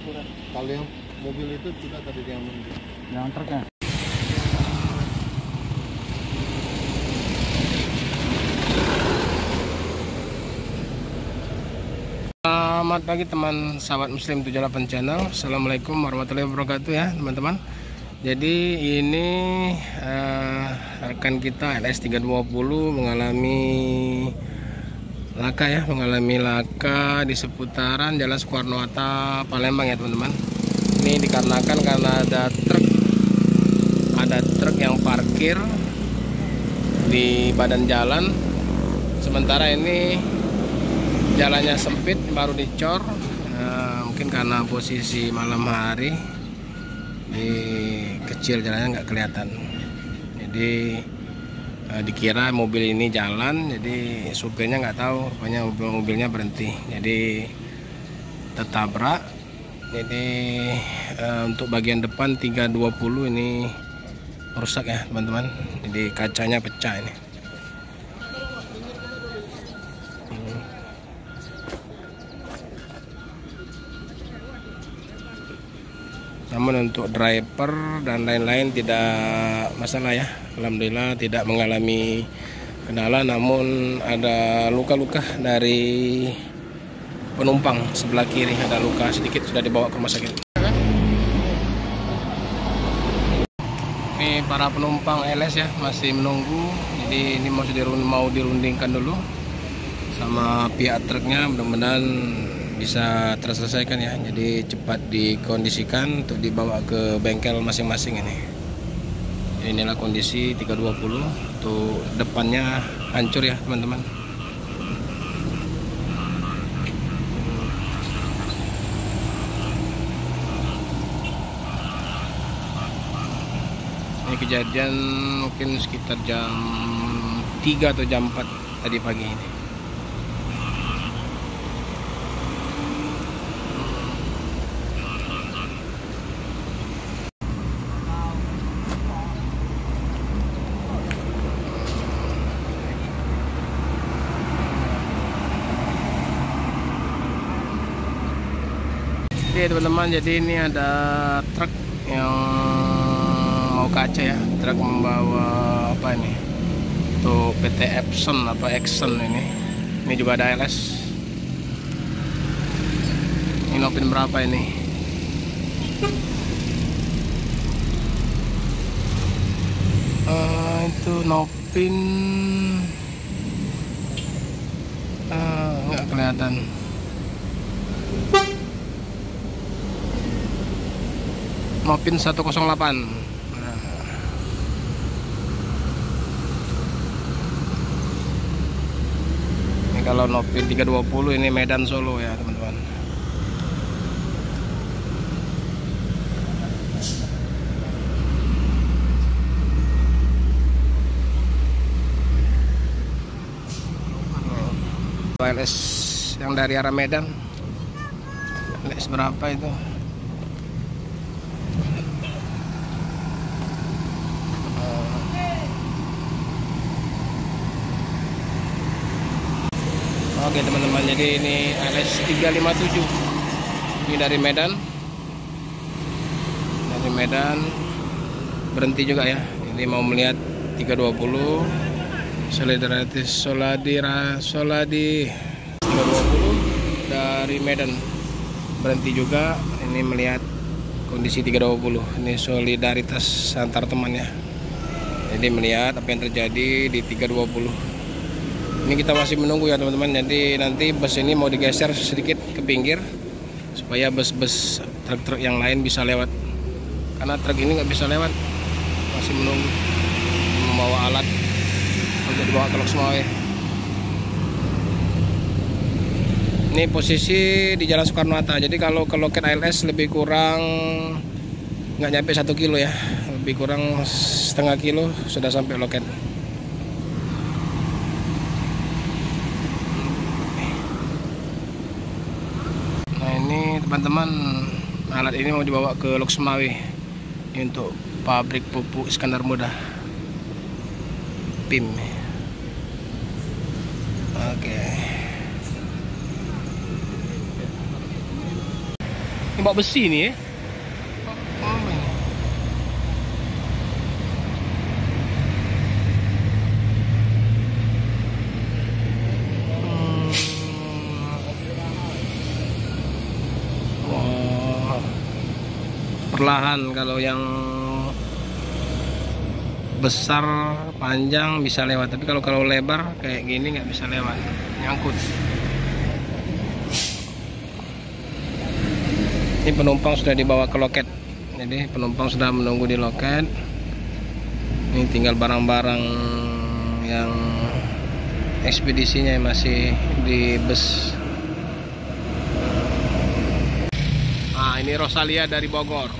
surat. Kalau yang mobil itu sudah tadi yang menunjuk. Yang truknya. Selamat pagi teman sahabat muslim 78 channel. Assalamualaikum warahmatullahi wabarakatuh ya teman-teman. Jadi ini rekan kita LS320 mengalami laka di seputaran Jalan Soekarno-Hatta Palembang ya teman-teman. Ini dikarenakan karena ada truk yang parkir di badan jalan, sementara ini jalannya sempit, baru dicor. Mungkin karena posisi malam hari, kecil jalannya nggak kelihatan, jadi dikira mobil ini jalan, jadi supirnya nggak tahu, pokoknya mobilnya berhenti, jadi tertabrak. Jadi untuk bagian depan 320 ini rusak ya teman-teman, jadi kacanya pecah ini. Namun untuk driver dan lain-lain tidak masalah ya, alhamdulillah tidak mengalami kendala. Namun ada luka-luka dari penumpang sebelah kiri, ada luka sedikit, sudah dibawa ke rumah sakit. Ini para penumpang LS ya masih menunggu, jadi ini mau dirundingkan dulu sama pihak truknya, mudah-mudahan bisa terselesaikan ya, jadi cepat dikondisikan untuk dibawa ke bengkel masing-masing ini. Inilah kondisi 320, untuk depannya hancur ya teman-teman. Ini kejadian mungkin sekitar jam 3 atau jam 4 tadi pagi ini. Oke teman-teman, jadi ini ada truk yang mau kaca ya, truk membawa apa ini, untuk PT Epson apa Exxon ini juga ada LS. Ini nopin berapa ini? Itu nopin nggak kelihatan. Nopin 108. Ini kalau Nopin 320 ini Medan Solo ya teman-teman. LS yang dari arah Medan, LS berapa itu? Oke teman-teman, jadi ini LS 357 ini dari Medan, berhenti juga ya. Ini mau melihat 320 Soladi 320 dari Medan, berhenti juga. Ini melihat kondisi 320, ini solidaritas antar teman ya. Jadi melihat apa yang terjadi di 320. Ini kita masih menunggu ya teman-teman. Jadi nanti bus ini mau digeser sedikit ke pinggir supaya bus-bus truk-truk yang lain bisa lewat, karena truk ini nggak bisa lewat, masih menunggu, membawa alat untuk dibawa ke Loksmawe. Ini posisi di Jalan Soekarno-Hatta, jadi kalau ke loket ALS lebih kurang nggak nyampe 1 kilo ya, lebih kurang setengah kilo sudah sampai loket. Teman-teman, alat ini mau dibawa ke Loksmawe untuk pabrik pupuk Iskandar Muda PIM. Oke. Ini bawa besi nih ya. Perlahan, kalau yang besar panjang bisa lewat, tapi kalau lebar kayak gini nggak bisa lewat, nyangkut. Ini penumpang sudah dibawa ke loket, jadi penumpang sudah menunggu di loket. Ini tinggal barang-barang yang ekspedisinya masih di bus. Nah, ini Rosalia dari Bogor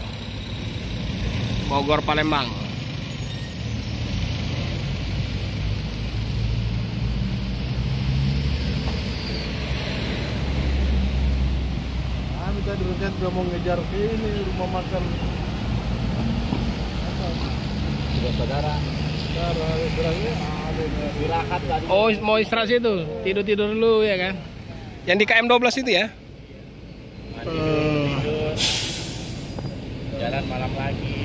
Palembang. Kita udah mau ngejar ke ini rumah makan. Sudah saudara bilangnya ada istirahat tadi. Oh, mau istirahat situ, tidur dulu ya kan? Yang di KM 12 itu ya? Tidur. Jalan malam lagi.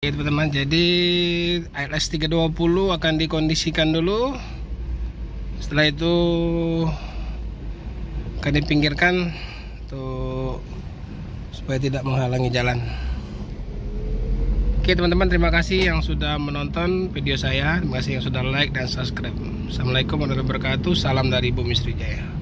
Oke teman-teman, jadi ALS 320 akan dikondisikan dulu. Setelah itu akan dipinggirkan tuh supaya tidak menghalangi jalan. Oke teman-teman, terima kasih yang sudah menonton video saya. Terima kasih yang sudah like dan subscribe. Assalamualaikum warahmatullahi wabarakatuh. Salam dari Bumi Sriwijaya.